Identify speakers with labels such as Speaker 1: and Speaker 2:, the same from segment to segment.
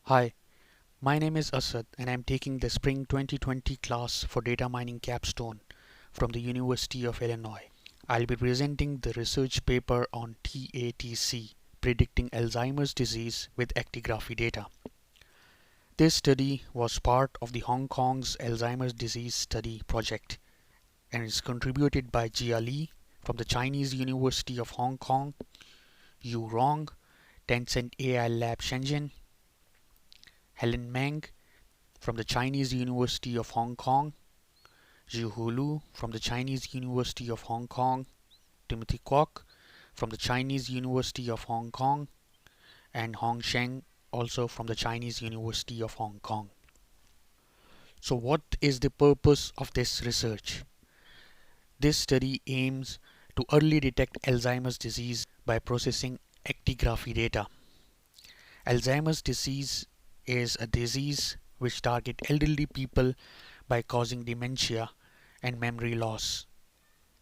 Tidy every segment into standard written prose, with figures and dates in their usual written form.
Speaker 1: Hi, my name is Asad and I'm taking the Spring 2020 class for Data Mining Capstone from the University of Illinois. I'll be presenting the research paper on TATC, predicting Alzheimer's disease with actigraphy data. This study was part of the Hong Kong's Alzheimer's disease study project and is contributed by Jia Li from the Chinese University of Hong Kong, Yu Rong, Tencent AI Lab Shenzhen, Helen Meng from the Chinese University of Hong Kong, Zhihu Lu from the Chinese University of Hong Kong, Timothy Kwok from the Chinese University of Hong Kong, and Hong Sheng also from the Chinese University of Hong Kong. So what is the purpose of this research? This study aims to early detect Alzheimer's disease by processing actigraphy data. Alzheimer's disease is a disease which targets elderly people by causing dementia and memory loss.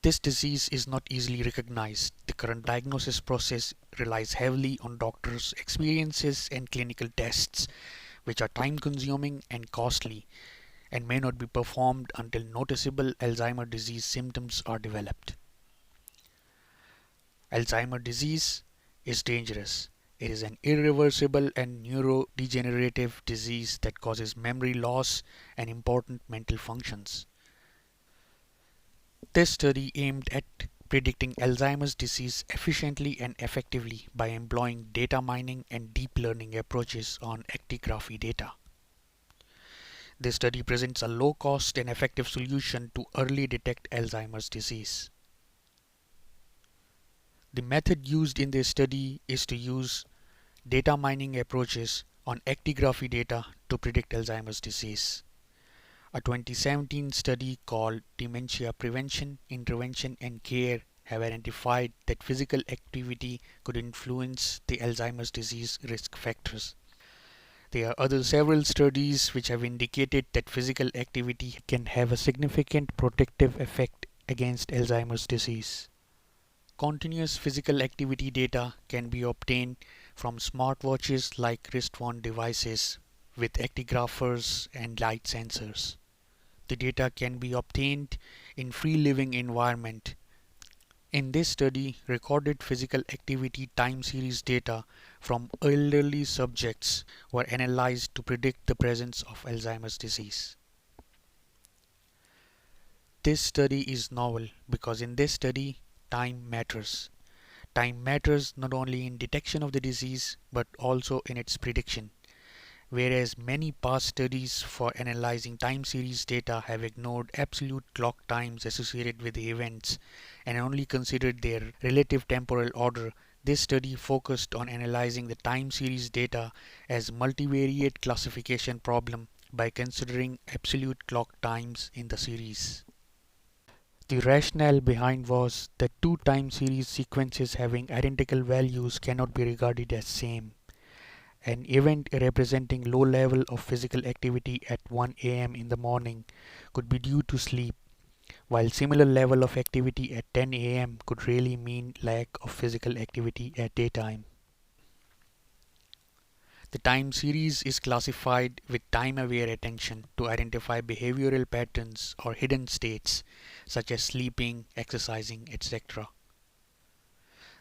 Speaker 1: This disease is not easily recognized. The current diagnosis process relies heavily on doctors' experiences and clinical tests, which are time-consuming and costly, and may not be performed until noticeable Alzheimer's disease symptoms are developed. Alzheimer's disease is dangerous. It is an irreversible and neurodegenerative disease that causes memory loss and important mental functions. This study aimed at predicting Alzheimer's disease efficiently and effectively by employing data mining and deep learning approaches on actigraphy data. This study presents a low-cost and effective solution to early detect Alzheimer's disease. The method used in this study is to use data mining approaches on actigraphy data to predict Alzheimer's disease. A 2017 study called Dementia Prevention, Intervention and Care have identified that physical activity could influence the Alzheimer's disease risk factors. There are several studies which have indicated that physical activity can have a significant protective effect against Alzheimer's disease. Continuous physical activity data can be obtained from smartwatches like wristband devices with actigraphers and light sensors. The data can be obtained in free living environment. In this study, recorded physical activity time series data from elderly subjects were analyzed to predict the presence of Alzheimer's disease. This study is novel because in this study, time matters. Time matters not only in detection of the disease but also in its prediction. Whereas many past studies for analyzing time series data have ignored absolute clock times associated with the events and only considered their relative temporal order, this study focused on analyzing the time series data as multivariate classification problem by considering absolute clock times in the series. The rationale behind was that two time series sequences having identical values cannot be regarded as same. An event representing low level of physical activity at 1 a.m. in the morning could be due to sleep, while similar level of activity at 10 a.m. could really mean lack of physical activity at daytime. The time series is classified with time-aware attention to identify behavioral patterns or hidden states such as sleeping, exercising, etc.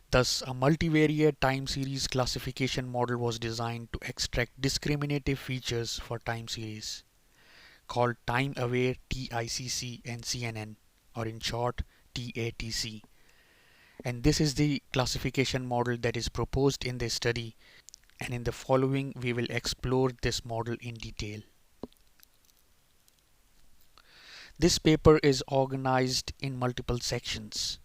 Speaker 1: Thus, a multivariate time series classification model was designed to extract discriminative features for time series, called time-aware TICC and CNN, or in short TATC. And this is the classification model that is proposed in this study, and in the following we will explore this model in detail. This paper is organized in multiple sections.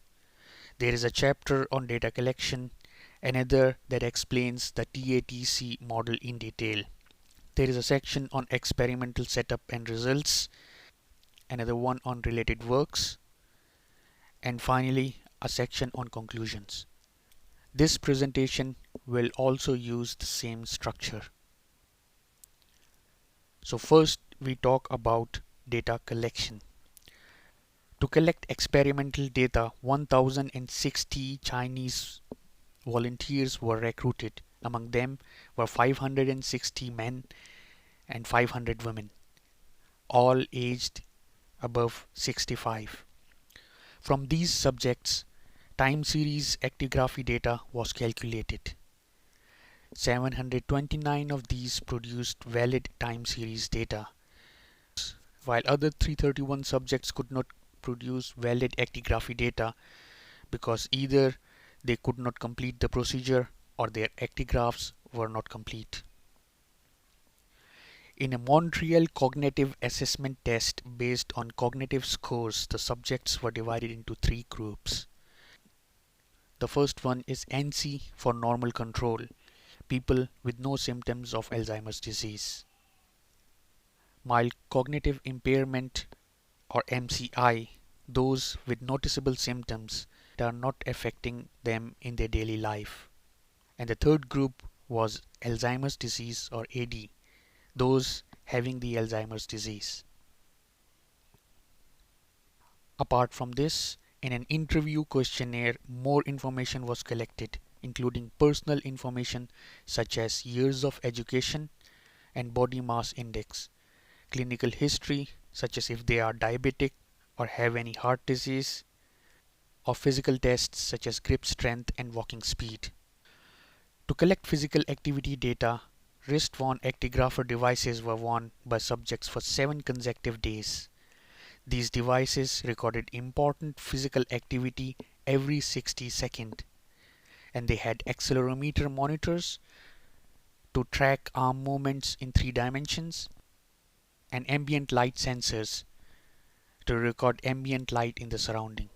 Speaker 1: There is a chapter on data collection, another that explains the TATC model in detail. There is a section on experimental setup and results, another one on related works, and finally a section on conclusions. This presentation will also use the same structure. So first we talk about data collection. To collect experimental data, 1060 Chinese volunteers were recruited Among them were 560 men and 500 women, all aged above 65. From these subjects, time series actigraphy data was calculated. 729 of these produced valid time series data, while other 331 subjects could not produce valid actigraphy data because either they could not complete the procedure or their actigraphs were not complete. In a Montreal cognitive assessment test based on cognitive scores, the subjects were divided into three groups. The first one is NC for normal control, people with no symptoms of Alzheimer's disease. Mild cognitive impairment or MCI, those with noticeable symptoms that are not affecting them in their daily life. And the third group was Alzheimer's disease or AD, those having the Alzheimer's disease. Apart from this, in an interview questionnaire, more information was collected, including personal information such as years of education and body mass index, clinical history such as if they are diabetic or have any heart disease, or physical tests such as grip strength and walking speed. To collect physical activity data, wrist-worn actigrapher devices were worn by subjects for 7 consecutive days. These devices recorded important physical activity every 60 seconds, and they had accelerometer monitors to track arm movements in 3 dimensions and ambient light sensors to record ambient light in the surrounding.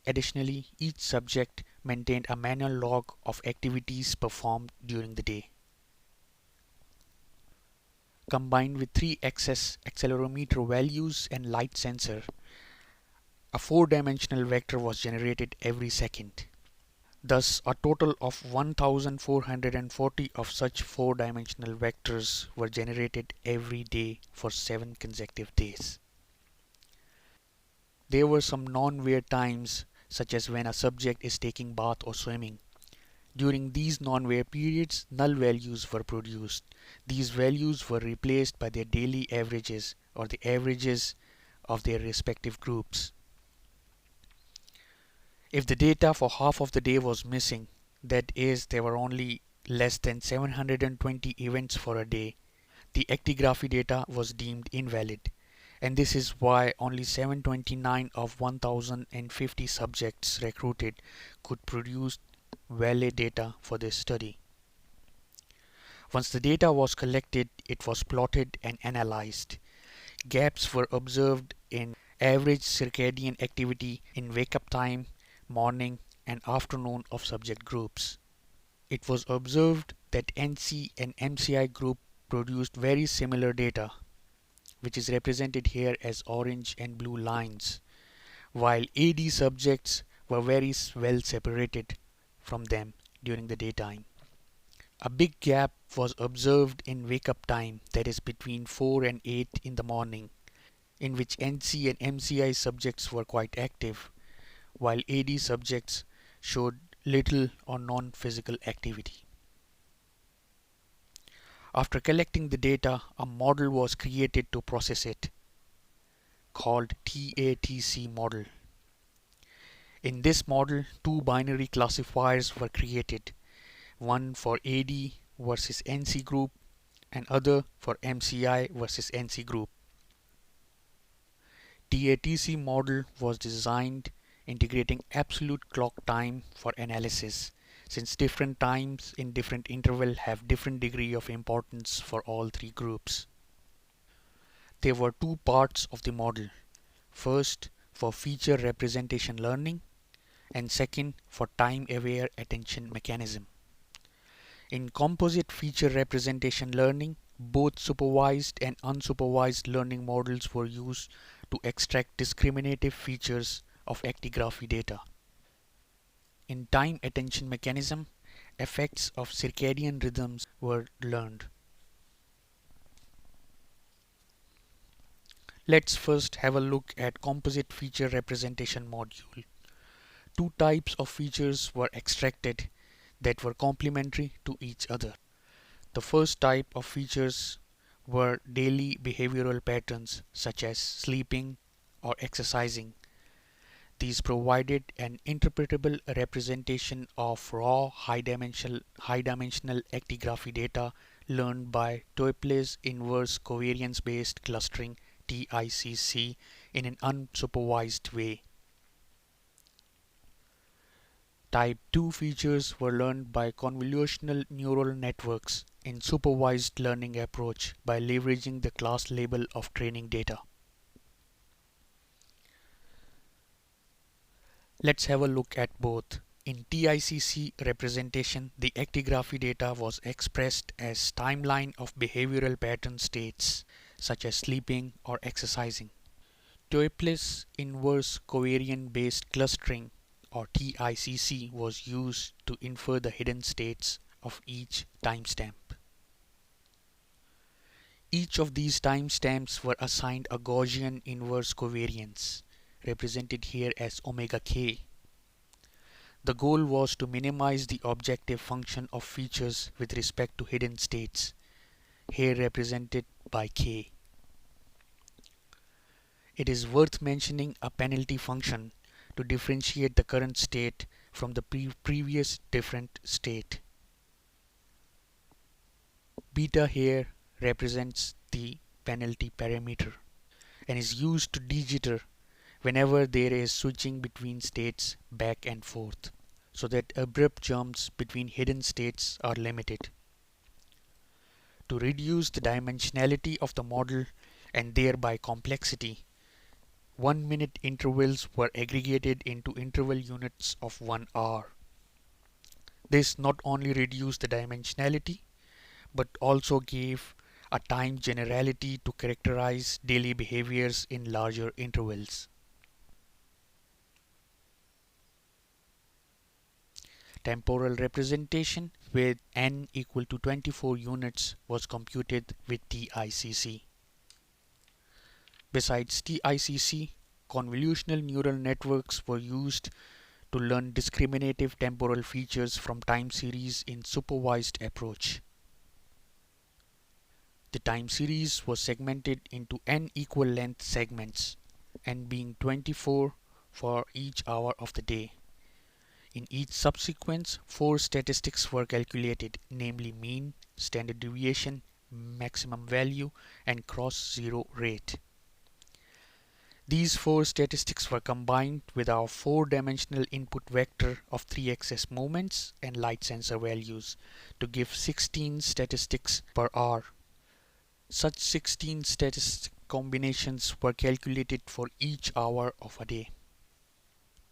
Speaker 1: Additionally, each subject maintained a manual log of activities performed during the day. Combined with 3-axis accelerometer values and light sensor, a 4-dimensional vector was generated every second. Thus, a total of 1440 of such 4-dimensional vectors were generated every day for 7 consecutive days. There were some non-wear times, such as when a subject is taking bath or swimming. During these non-wear periods, null values were produced. These values were replaced by their daily averages or the averages of their respective groups. If the data for half of the day was missing, that is, there were only less than 720 events for a day, the actigraphy data was deemed invalid. And this is why only 729 of 1050 subjects recruited could produce valid data for this study. Once the data was collected, it was plotted and analyzed. Gaps were observed in average circadian activity in wake-up time, morning, and afternoon of subject groups. It was observed that NC and MCI group produced very similar data, which is represented here as orange and blue lines, while AD subjects were very well separated from them during the daytime. A big gap was observed in wake-up time, that is between 4 and 8 in the morning, in which NC and MCI subjects were quite active, while AD subjects showed little or non-physical activity. After collecting the data, a model was created to process it, called TATC model. In this model, two binary classifiers were created, one for AD versus NC group and other for MCI versus NC group. TATC model was designed integrating absolute clock time for analysis, since different times in different interval have different degree of importance for all three groups. There were two parts of the model. First, for feature representation learning, and second, for time-aware attention mechanism. In composite feature representation learning, both supervised and unsupervised learning models were used to extract discriminative features of actigraphy data. In time attention mechanism, effects of circadian rhythms were learned. Let's first have a look at composite feature representation module. Two types of features were extracted. that were complementary to each other. The first type of features were daily behavioral patterns such as sleeping or exercising. These provided an interpretable representation of raw high-dimensional actigraphy data learned by Toepler's inverse covariance-based clustering (TICC) in an unsupervised way. Type 2 features were learned by convolutional neural networks in supervised learning approach by leveraging the class label of training data. Let's have a look at both. In TICC representation, the actigraphy data was expressed as timeline of behavioral pattern states such as sleeping or exercising. Toepler's inverse covariance based clustering or TICC was used to infer the hidden states of each timestamp. Each of these timestamps were assigned a Gaussian inverse covariance, represented here as omega k. The goal was to minimize the objective function of features with respect to hidden states, here represented by k. It is worth mentioning a penalty function to differentiate the current state from the previous different state. Beta here represents the penalty parameter and is used to dejitter whenever there is switching between states back and forth, so that abrupt jumps between hidden states are limited. To reduce the dimensionality of the model and thereby complexity, 1-minute intervals were aggregated into interval units of 1 hour. This not only reduced the dimensionality but also gave a time generality to characterize daily behaviors in larger intervals. Temporal representation with n equal to 24 units was computed with TICC. Besides TICC, convolutional neural networks were used to learn discriminative temporal features from time series in supervised approach. The time series was segmented into n equal length segments, n being 24 for each hour of the day. In each subsequence, 4 statistics were calculated, namely mean, standard deviation, maximum value, and cross-zero rate. These 4 statistics were combined with our 4-dimensional input vector of 3-axis moments and light sensor values to give 16 statistics per hour. Such 16 statistic combinations were calculated for each hour of a day.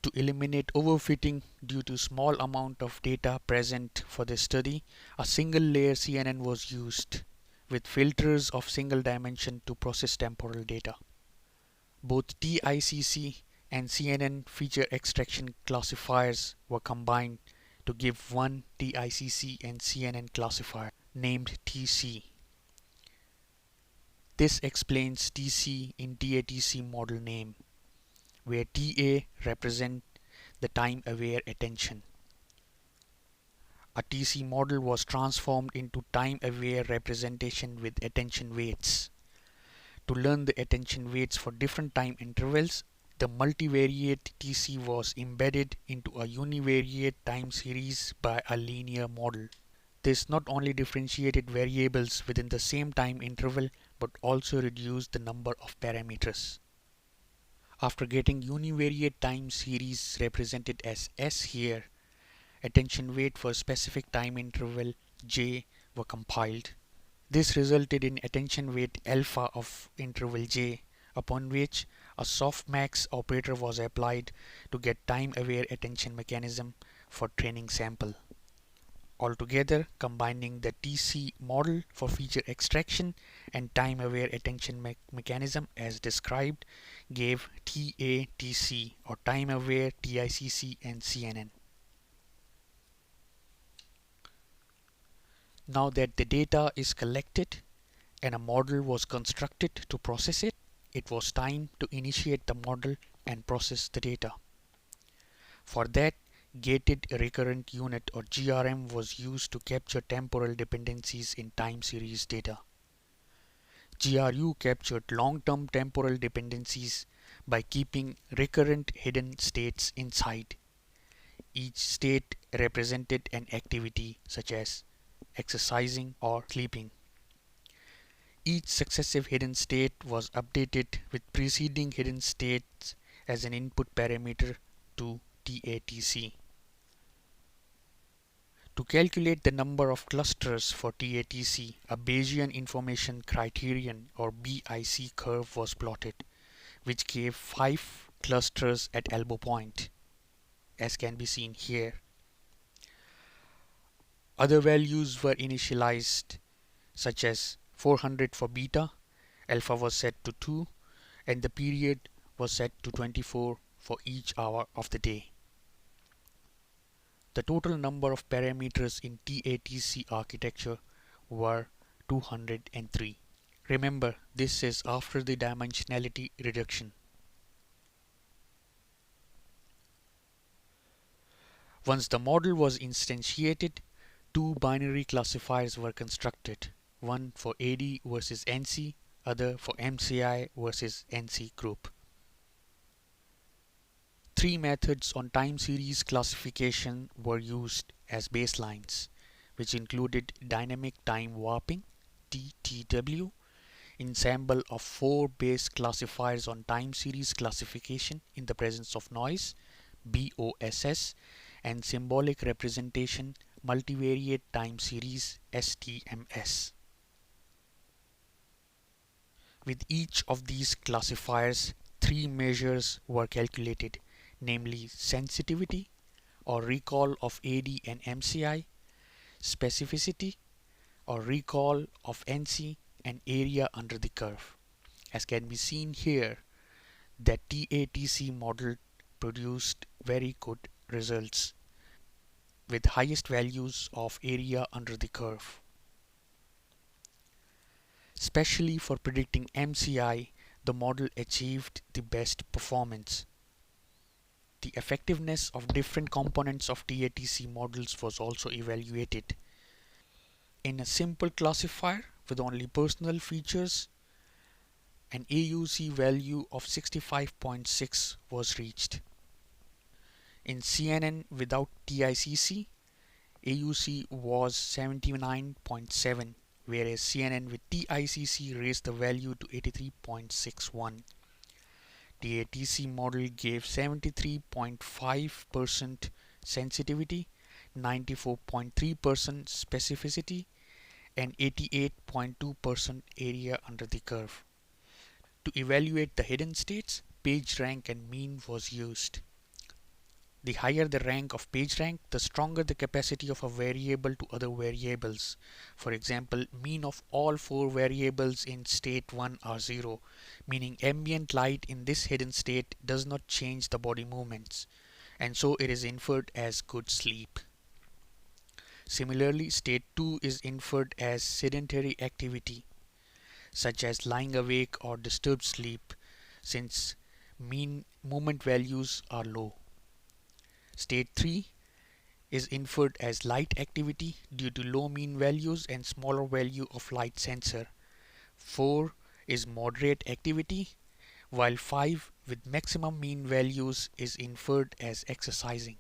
Speaker 1: To eliminate overfitting due to small amount of data present for this study, a single layer CNN was used with filters of single dimension to process temporal data. Both TICC and CNN feature extraction classifiers were combined to give one TICC and CNN classifier named TC. This explains TC in TATC model name, where TA represents the time-aware attention. A TC model was transformed into time-aware representation with attention weights. To learn the attention weights for different time intervals, the multivariate TC was embedded into a univariate time series by a linear model. This not only differentiated variables within the same time interval but also reduced the number of parameters. After getting univariate time series represented as S here, attention weight for specific time interval J were compiled. This resulted in attention weight alpha of interval J, upon which a softmax operator was applied to get time-aware attention mechanism for training sample. Altogether, combining the TC model for feature extraction and time-aware attention mechanism as described gave TATC or time-aware TICC and CNN. Now that the data is collected and a model was constructed to process it, it was time to initiate the model and process the data. For that, Gated Recurrent Unit or GRM was used to capture temporal dependencies in time series data. GRU captured long-term temporal dependencies by keeping recurrent hidden states inside. Each state represented an activity such as exercising or sleeping. Each successive hidden state was updated with preceding hidden states as an input parameter to TATC. To calculate the number of clusters for TATC, a Bayesian Information Criterion or BIC curve was plotted, which gave 5 clusters at elbow point, as can be seen here. Other values were initialized, such as 400 for beta, alpha was set to 2, and the period was set to 24 for each hour of the day. The total number of parameters in TATC architecture were 203. Remember, this is after the dimensionality reduction. Once the model was instantiated, two binary classifiers were constructed, one for AD versus NC, other for MCI versus NC group. Three methods on time series classification were used as baselines, which included dynamic time warping, DTW, ensemble of 4 base classifiers on time series classification in the presence of noise, BOSS, and symbolic representation multivariate time series, STMS. With each of these classifiers, 3 measures were calculated, namely sensitivity or recall of AD and MCI, specificity or recall of NC, and area under the curve. As can be seen here, the TATC model produced very good results with highest values of area under the curve. Especially for predicting MCI, the model achieved the best performance. The effectiveness of different components of TATC models was also evaluated. In a simple classifier with only personal features, an AUC value of 65.6 was reached. In CNN without TICC, AUC was 79.7, whereas CNN with TICC raised the value to 83.61. The TATC model gave 73.5% sensitivity, 94.3% specificity, and 88.2% area under the curve. To evaluate the hidden states, page rank and mean was used. The higher the rank of page rank, the stronger the capacity of a variable to other variables. For example, mean of all 4 variables in state 1 are 0, meaning ambient light in this hidden state does not change the body movements, and so it is inferred as good sleep. Similarly, state 2 is inferred as sedentary activity, such as lying awake or disturbed sleep, since mean movement values are low. State 3 is inferred as light activity due to low mean values and smaller value of light sensor. 4 is moderate activity, while 5 with maximum mean values is inferred as exercising.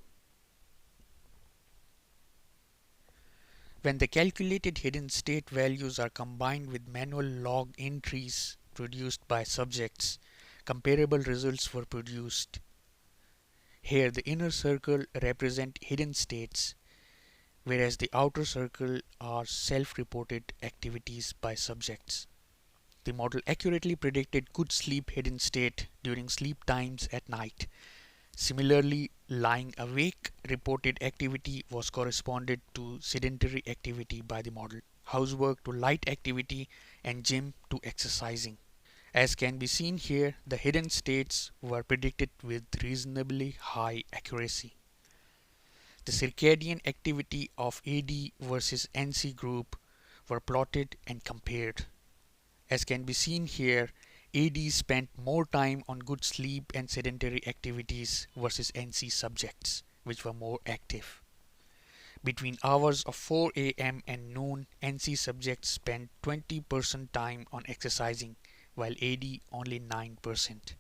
Speaker 1: When the calculated hidden state values are combined with manual log entries produced by subjects, comparable results were produced. Here the inner circle represent hidden states, whereas the outer circle are self-reported activities by subjects. The model accurately predicted good sleep hidden state during sleep times at night. Similarly, lying awake reported activity was corresponded to sedentary activity by the model, housework to light activity, and gym to exercising. As can be seen here, the hidden states were predicted with reasonably high accuracy. The circadian activity of AD versus NC group were plotted and compared. As can be seen here, AD spent more time on good sleep and sedentary activities versus NC subjects. which were more active. Between hours of 4 a.m. and noon, NC subjects spent 20% time on exercising, while AD only 9%.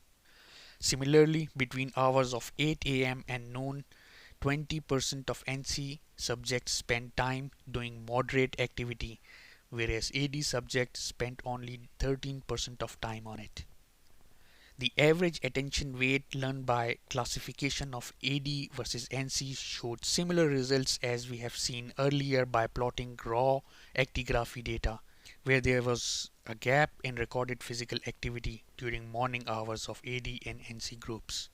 Speaker 1: Similarly, between hours of 8 a.m. and noon, 20% of NC subjects spent time doing moderate activity, whereas AD subjects spent only 13% of time on it. The average attention weight learned by classification of AD versus NC showed similar results as we have seen earlier by plotting raw actigraphy data, where there was a gap in recorded physical activity during morning hours of AD and NC groups.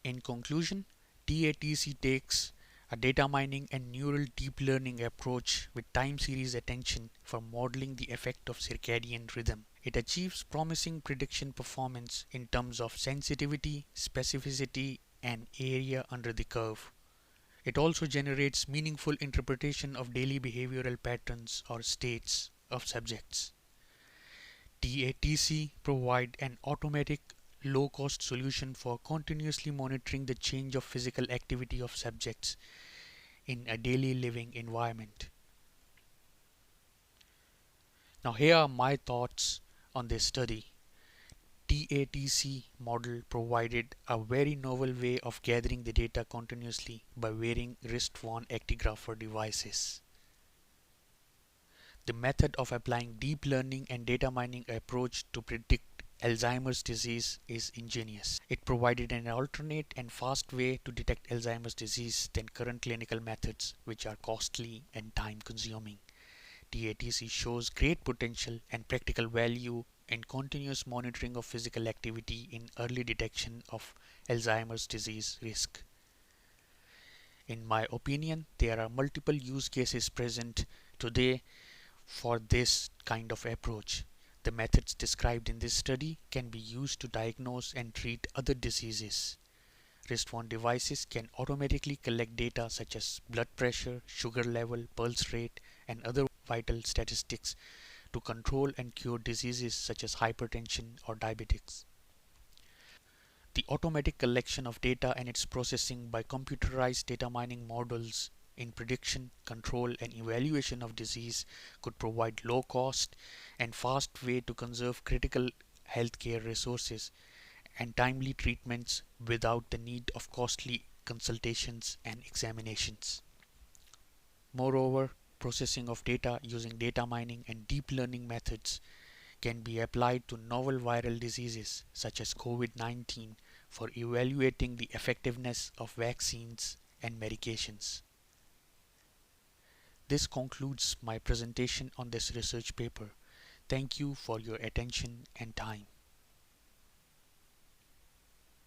Speaker 1: In conclusion, TATC takes a data mining and neural deep learning approach with time series attention for modeling the effect of circadian rhythm. It achieves promising prediction performance in terms of sensitivity, specificity, and area under the curve. It also generates meaningful interpretation of daily behavioral patterns or states of subjects. TATC provide an automatic low-cost solution for continuously monitoring the change of physical activity of subjects in a daily living environment. Now here are my thoughts on this study. TATC model provided a very novel way of gathering the data continuously by wearing wrist-worn actigrapher devices. The method of applying deep learning and data mining approach to predict Alzheimer's disease is ingenious. It provided an alternate and fast way to detect Alzheimer's disease than current clinical methods, which are costly and time consuming. TATC shows great potential and practical value in continuous monitoring of physical activity in early detection of Alzheimer's disease risk. In my opinion, there are multiple use cases present today for this kind of approach. The methods described in this study can be used to diagnose and treat other diseases. Wrist-worn devices can automatically collect data such as blood pressure, sugar level, pulse rate, and other vital statistics to control and cure diseases such as hypertension or diabetics. The automatic collection of data and its processing by computerized data mining models in prediction, control, and evaluation of disease could provide low cost and fast way to conserve critical healthcare resources and timely treatments without the need of costly consultations and examinations. Moreover, processing of data using data mining and deep learning methods can be applied to novel viral diseases such as COVID-19 for evaluating the effectiveness of vaccines and medications. This concludes my presentation on this research paper. Thank you for your attention and time.